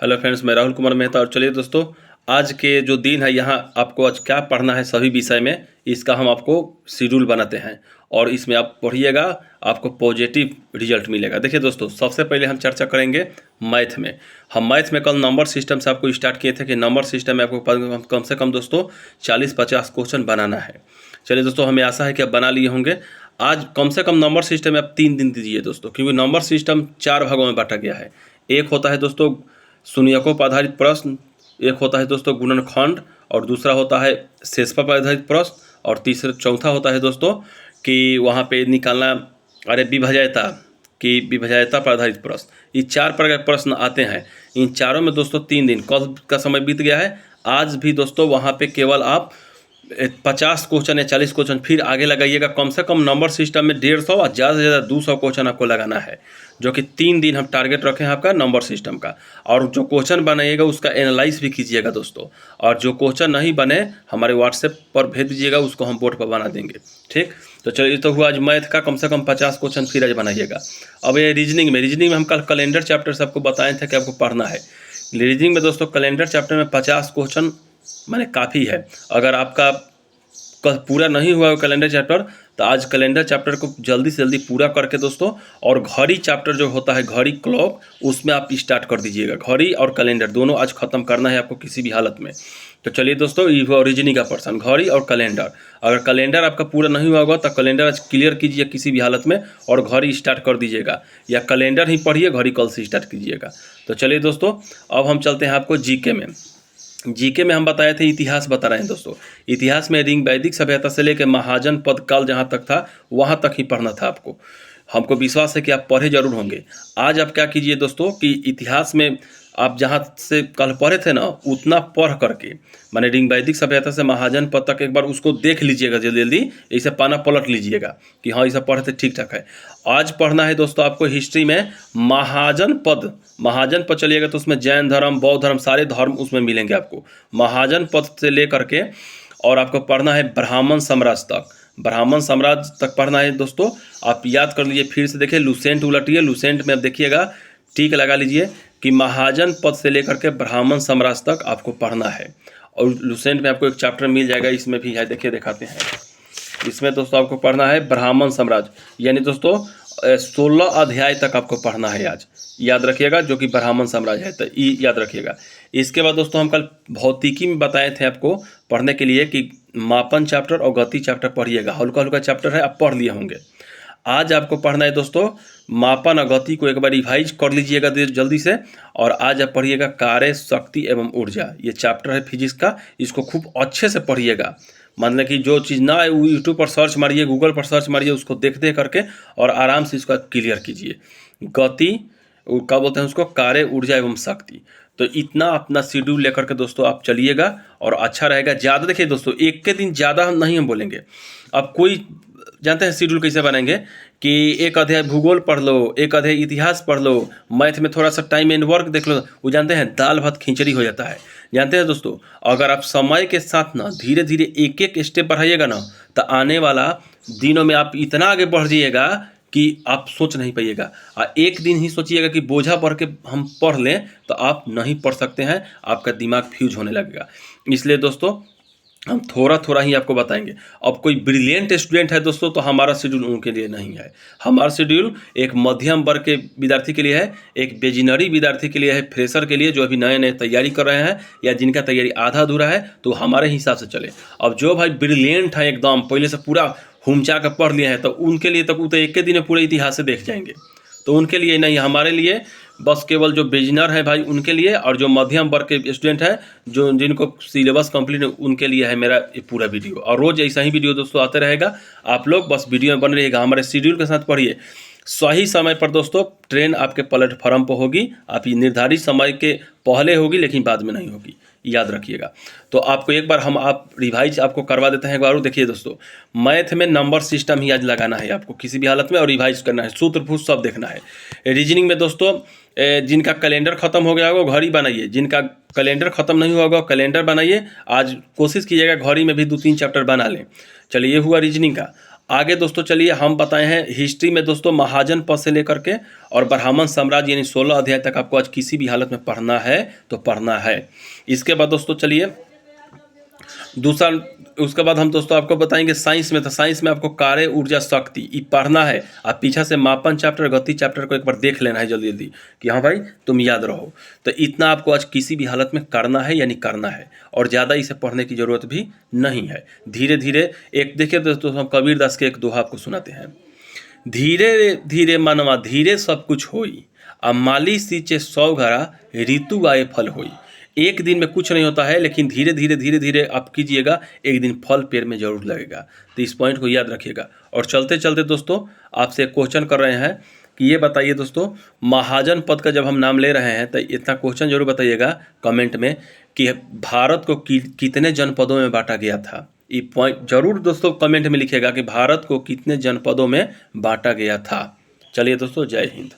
Hello friends, मैं राहुल कुमार मेहता। और चलिए दोस्तों, आज के जो दिन है यहाँ आपको आज क्या पढ़ना है सभी विषय में, इसका हम आपको शेड्यूल बनाते हैं और इसमें आप पढ़िएगा, आपको पॉजिटिव रिजल्ट मिलेगा। देखिए दोस्तों, सबसे पहले हम चर्चा करेंगे मैथ में। हम मैथ में कल नंबर सिस्टम से आपको स्टार्ट किए थे कि नंबर सिस्टम में आपको कम से कम दोस्तों 40-50 क्वेश्चन बनाना है। चलिए दोस्तों, हमें आशा है कि आप बना लिए होंगे। आज कम से कम नंबर सिस्टम में आप 3 दिन दीजिए दोस्तों, क्योंकि नंबर सिस्टम 4 भागों में बांटा गया है। एक होता है दोस्तों शून्यकों पर आधारित प्रश्न, एक होता है दोस्तों गुणनखंड, और दूसरा होता है शेषफल पर आधारित प्रश्न, और चौथा होता है दोस्तों कि वहाँ पे निकालना विभज्यता कि विभज्यता पर आधारित प्रश्न। ये 4 प्रकार के प्रश्न आते हैं। इन चारों में दोस्तों 3 दिन कल का समय बीत गया है। आज भी दोस्तों वहाँ पे केवल आप 50 क्वेश्चन या 40 क्वेश्चन फिर आगे लगाइएगा। कम से कम नंबर सिस्टम में 150 और ज़्यादा से ज़्यादा 200 क्वेश्चन आपको लगाना है, जो कि 3 दिन हम टारगेट रखे हैं आपका नंबर सिस्टम का। और जो क्वेश्चन बनाइएगा उसका एनालाइज भी कीजिएगा दोस्तों, और जो क्वेश्चन नहीं बने हमारे व्हाट्सएप पर भेज दीजिएगा, उसको हम बोर्ड पर बना देंगे। ठीक, तो चलिए, तो हुआ आज मैथ का कम से कम 50 क्वेश्चन फिर आज बनाइएगा। अब ये रीजनिंग में हम कल कैलेंडर चैप्टर से आपको बताए थे कि आपको पढ़ना है। रीजनिंग में दोस्तों कैलेंडर चैप्टर में 50 क्वेश्चन माने काफ़ी है। अगर आपका पूरा नहीं हुआ कैलेंडर चैप्टर, तो आज कैलेंडर चैप्टर को जल्दी से जल्दी पूरा करके दोस्तों, और घड़ी चैप्टर जो होता है घड़ी क्लॉक, उसमें आप स्टार्ट कर दीजिएगा। घड़ी और कैलेंडर दोनों आज खत्म करना है आपको किसी भी हालत में। तो चलिए दोस्तों, ये रीजनिंग का पर्सन घड़ी और कैलेंडर। अगर कैलेंडर आपका पूरा नहीं हुआ होगा तो कैलेंडर आज क्लियर कीजिए किसी भी हालत में, और घड़ी स्टार्ट कर दीजिएगा, या कैलेंडर ही पढ़िए, घड़ी कल से स्टार्ट कीजिएगा। तो चलिए दोस्तों, अब हम चलते हैं आपको जीके में। जीके में हम बताए थे इतिहास बता रहे हैं दोस्तों। इतिहास में ऋग वैदिक सभ्यता से लेकर महाजन पद काल जहाँ तक था वहाँ तक ही पढ़ना था आपको। हमको विश्वास है कि आप पढ़े जरूर होंगे। आज आप क्या कीजिए दोस्तों कि इतिहास में आप जहाँ से कल पढ़े थे ना, उतना पढ़ करके माने ऋग वैदिक सभ्यता से महाजन पद तक एक बार उसको देख लीजिएगा जल्दी जल्दी, ऐसे पाना पलट लीजिएगा कि हाँ ऐसा पढ़े थे, ठीक ठाक है। आज पढ़ना है दोस्तों आपको हिस्ट्री में महाजन पद चलिएगा तो उसमें जैन धर्म, बौद्ध धर्म, सारे धर्म उसमें मिलेंगे आपको। महाजन पद से लेकर के और आपको पढ़ना है ब्राह्मण साम्राज्य तक पढ़ना है दोस्तों। आप याद कर लीजिए, फिर से देखिए, लुसेंट उलटिए, लुसेंट में आप देखिएगा, टीक लगा लीजिए कि महाजन पद से लेकर के ब्राह्मण साम्राज्य तक आपको पढ़ना है। और लुसेंट में आपको एक चैप्टर मिल जाएगा, इसमें भी है, देखिए दिखाते हैं। इसमें दोस्तों आपको पढ़ना है ब्राह्मण साम्राज्य, यानी दोस्तों 16 अध्याय तक आपको पढ़ना है आज, याद रखिएगा, जो कि ब्राह्मण साम्राज्य है, तो ये याद रखिएगा। इसके बाद दोस्तों हम कल भौतिकी में बताए थे आपको पढ़ने के लिए कि मापन चैप्टर और गति चैप्टर पढ़िएगा। हल्का हल्का चैप्टर है, आप पढ़ लिए होंगे। आज आपको पढ़ना है दोस्तों मापन और गति को एक बार रिवाइज कर लीजिएगा जल्दी से। और आज आप पढ़िएगा कार्य, शक्ति एवं ऊर्जा, ये चैप्टर है फिजिक्स का, इसको खूब अच्छे से पढ़िएगा। मतलब कि जो चीज़ ना है वो यूट्यूब पर सर्च मारिए, गूगल पर सर्च मारिए, उसको देख करके और आराम से इसका क्लियर कीजिए। गति क्या बोलते हैं उसको, कार्य, ऊर्जा एवं शक्ति। तो इतना अपना शेड्यूल लेकर के दोस्तों आप चलिएगा और अच्छा रहेगा। ज़्यादा देखिए दोस्तों, एक के दिन ज़्यादा नहीं हम बोलेंगे। अब कोई जानते हैं शेड्यूल कैसे बनाएंगे कि एक अध्याय भूगोल पढ़ लो, एक अध्याय इतिहास पढ़ लो, मैथ में थोड़ा सा टाइम एंड वर्क देख लो। वो जानते हैं दाल भात खिचड़ी हो जाता है। जानते हैं दोस्तों, अगर आप समय के साथ ना धीरे धीरे एक एक स्टेप बढ़ाइएगा ना, तो आने वाला दिनों में आप इतना आगे बढ़ जाइएगा कि आप सोच नहीं पाइएगा। एक दिन ही सोचिएगा कि बोझा भर के हम पढ़ लें, तो आप नहीं पढ़ सकते हैं, आपका दिमाग फ्यूज होने लगेगा। इसलिए दोस्तों हम थोड़ा थोड़ा ही आपको बताएंगे। अब कोई ब्रिलियंट स्टूडेंट है दोस्तों, तो हमारा शेड्यूल उनके लिए नहीं है। हमारा शेड्यूल एक मध्यम वर्ग के विद्यार्थी के लिए है, एक बेजिनरी विद्यार्थी के लिए है, फ्रेशर के लिए जो अभी नए नए तैयारी कर रहे हैं या जिनका तैयारी आधा अधूरा है, तो हमारे हिसाब से चले। अब जो भाई ब्रिलियंट है एकदम पहले से पूरा हुमचा कर पढ़ लिए हैं, तो उनके लिए तो एक के दिन में पूरे इतिहास से देख जाएंगे। तो उनके लिए नहीं, हमारे लिए बस केवल जो बिजनर है भाई उनके लिए, और जो मध्यम वर्ग के स्टूडेंट है जो जिनको सिलेबस कंप्लीट है उनके लिए है मेरा ये पूरा वीडियो। और रोज़ ऐसा ही वीडियो दोस्तों आते रहेगा। आप लोग बस वीडियो में बन रहिएगा, हमारे शेड्यूल के साथ पढ़िए। सही समय पर दोस्तों ट्रेन आपके प्लेटफॉर्म पर होगी। आप ये निर्धारित समय के पहले होगी, लेकिन बाद में नहीं होगी, याद रखिएगा। तो आपको एक बार हम रिवाइज आपको करवा देते हैं एक बार। देखिए दोस्तों, मैथ में नंबर सिस्टम ही आज लगाना है आपको किसी भी हालत में, और रिवाइज करना है, सूत्रभूत सब देखना है। रीजनिंग में दोस्तों जिनका कैलेंडर खत्म हो गया होगा घड़ी बनाइए, जिनका कैलेंडर खत्म नहीं हुआ होगा कैलेंडर बनाइए। आज कोशिश कीजिएगा घड़ी में भी 2-3 चैप्टर बना लें। चलिए ये हुआ रीजनिंग का। आगे दोस्तों चलिए हम बताए हैं हिस्ट्री में दोस्तों महाजन पद से लेकर के और ब्राह्मण साम्राज्य यानी 16 अध्याय तक आपको आज किसी भी हालत में पढ़ना है तो पढ़ना है। इसके बाद दोस्तों चलिए दूसरा, उसके बाद हम दोस्तों आपको बताएंगे साइंस में, तो साइंस में आपको कार्य ऊर्जा शक्ति ये पढ़ना है। आप पीछे से मापन चैप्टर गति चैप्टर को एक बार देख लेना है जल्दी जल्दी कि हाँ भाई तुम याद रहो। तो इतना आपको आज किसी भी हालत में करना है यानी करना है, और ज़्यादा इसे पढ़ने की ज़रूरत भी नहीं है। धीरे धीरे एक देखिए दोस्तों, हम कबीर दास के एक दोहा आपको सुनाते हैं। धीरे धीरे मनवा धीरे सब कुछ होई, अब माली सींचे 100 घड़ा ऋतु आए फल होई। एक दिन में कुछ नहीं होता है, लेकिन धीरे धीरे आप कीजिएगा, एक दिन फल पेड़ में जरूर लगेगा। तो इस पॉइंट को याद रखिएगा। और चलते चलते दोस्तों आपसे क्वेश्चन कर रहे हैं कि ये बताइए दोस्तों, महाजन पद का जब हम नाम ले रहे हैं तो इतना क्वेश्चन जरूर बताइएगा कमेंट में कि भारत को कितने जनपदों में बांटा गया था। ये पॉइंट जरूर दोस्तों कमेंट में लिखिएगा कि भारत को कितने जनपदों में बांटा गया था। चलिए दोस्तों, जय हिंद।